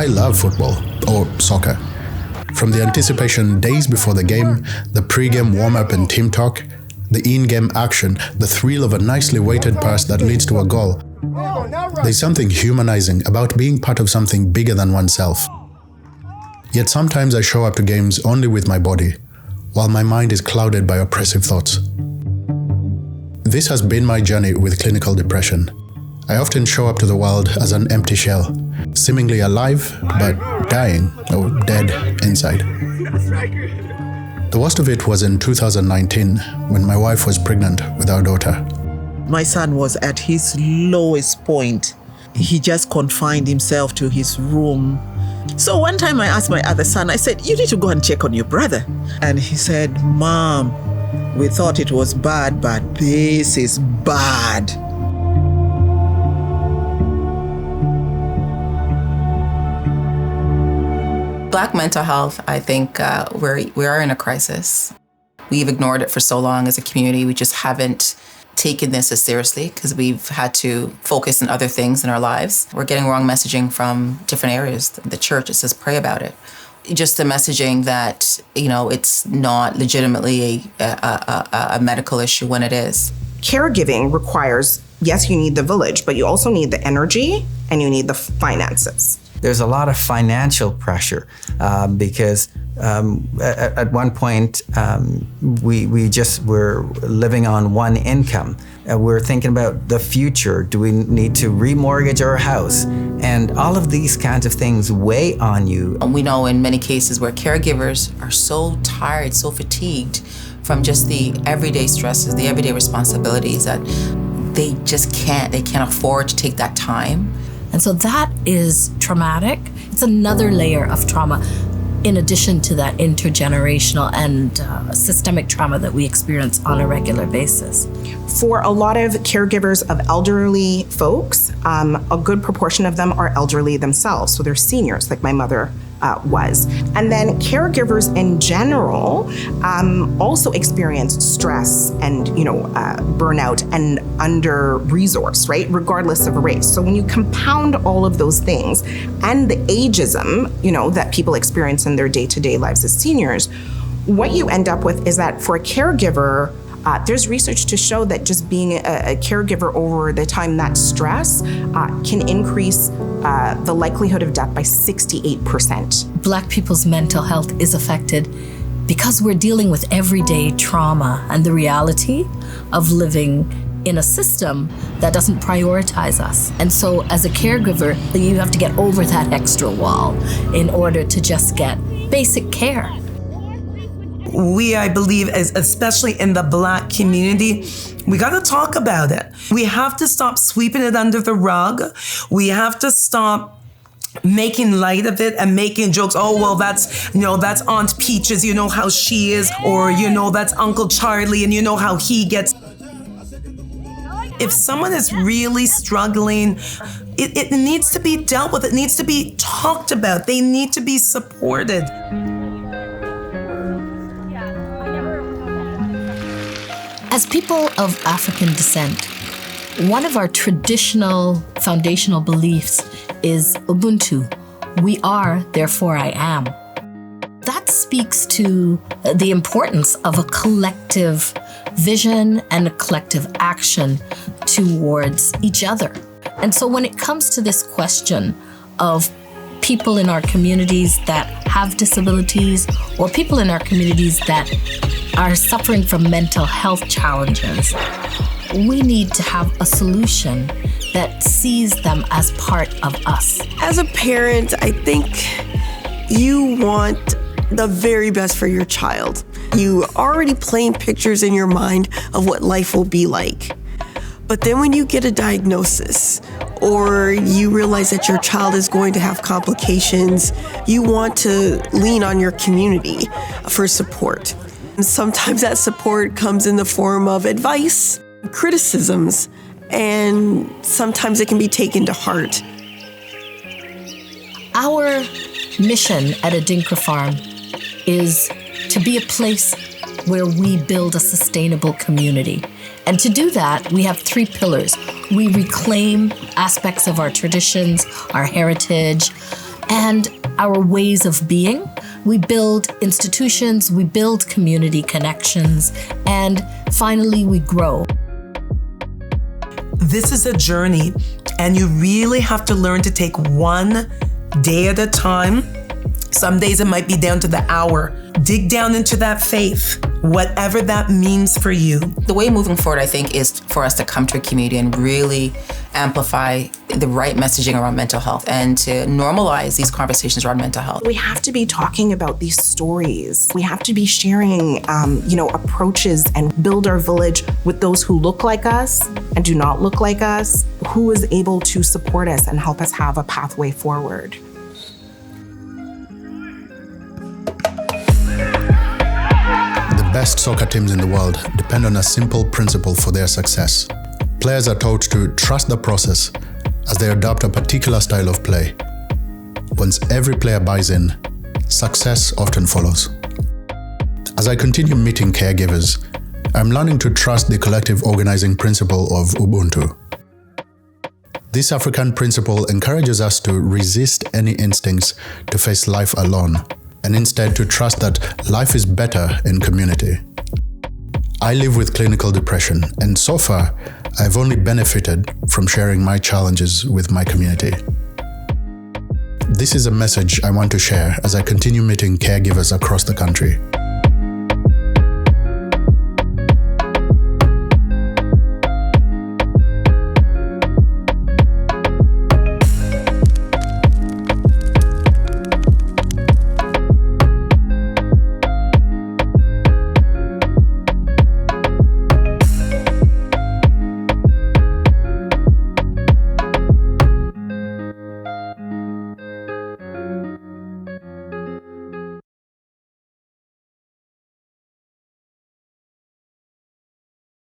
I love football, or soccer. From the anticipation days before the game, the pre-game warm-up and team talk, the in-game action, the thrill of a nicely weighted pass that leads to a goal. There's something humanizing about being part of something bigger than oneself. Yet sometimes I show up to games only with my body, while my mind is clouded by oppressive thoughts. This has been my journey with clinical depression. I often show up to the world as an empty shell, seemingly alive, but dying or dead inside. The worst of it was in 2019, when my wife was pregnant with our daughter. My son was at his lowest point. He just confined himself to his room. So one time I asked my other son, I said, you need to go and check on your brother. And he said, Mom, we thought it was bad, but this is bad. Black mental health, I think we are in a crisis. We've ignored it for so long as a community. We just haven't taken this as seriously because we've had to focus on other things in our lives. We're getting wrong messaging from different areas. The church, it says pray about it. Just the messaging that, it's not legitimately a medical issue when it is. Caregiving requires, yes, you need the village, but you also need the energy and you need the finances. There's a lot of financial pressure because at one point we just were living on one income. We're thinking about the future. Do we need to remortgage our house? And all of these kinds of things weigh on you. And we know in many cases where caregivers are so tired, so fatigued from just the everyday stresses, the everyday responsibilities that they can't afford to take that time. And so that is traumatic. It's another layer of trauma in addition to that intergenerational and systemic trauma that we experience on a regular basis. For a lot of caregivers of elderly folks, a good proportion of them are elderly themselves. So they're seniors, like my mother was. And then caregivers in general also experience stress and burnout and under-resourced, right? Regardless of race. So when you compound all of those things and the ageism, that people experience in their day-to-day lives as seniors, what you end up with is that for a caregiver, there's research to show that just being a caregiver over the time, that stress can increase the likelihood of death by 68%. Black people's mental health is affected because we're dealing with everyday trauma and the reality of living in a system that doesn't prioritize us. And so as a caregiver, you have to get over that extra wall in order to just get basic care. We, I believe, especially in the Black community, we got to talk about it. We have to stop sweeping it under the rug. We have to stop making light of it and making jokes. Oh, well, that's Aunt Peaches, how she is, or, that's Uncle Charlie, and how he gets. If someone is really struggling, it needs to be dealt with. It needs to be talked about. They need to be supported. As people of African descent, one of our traditional foundational beliefs is Ubuntu. We are, therefore I am. That speaks to the importance of a collective vision and a collective action towards each other. And so when it comes to this question of people in our communities that have disabilities or people in our communities that are suffering from mental health challenges, we need to have a solution that sees them as part of us. As a parent, I think you want the very best for your child. You already paint pictures in your mind of what life will be like. But then when you get a diagnosis or you realize that your child is going to have complications, you want to lean on your community for support. And sometimes that support comes in the form of advice, criticisms, and sometimes it can be taken to heart. Our mission at Adinkra Farm is to be a place where we build a sustainable community. And to do that, we have 3 pillars. We reclaim aspects of our traditions, our heritage, and our ways of being. We build institutions, we build community connections, and finally we grow. This is a journey, and you really have to learn to take one day at a time. Some days it might be down to the hour. Dig down into that faith, whatever that means for you. The way moving forward, I think, is for us to come to a community and really amplify the right messaging around mental health and to normalize these conversations around mental health. We have to be talking about these stories. We have to be sharing, approaches and build our village with those who look like us and do not look like us, who is able to support us and help us have a pathway forward. The best soccer teams in the world depend on a simple principle for their success. Players are taught to trust the process as they adopt a particular style of play. Once every player buys in, success often follows. As I continue meeting caregivers, I'm learning to trust the collective organizing principle of Ubuntu. This African principle encourages us to resist any instincts to face life alone, and instead to trust that life is better in community. I live with clinical depression, and so far, I've only benefited from sharing my challenges with my community. This is a message I want to share as I continue meeting caregivers across the country.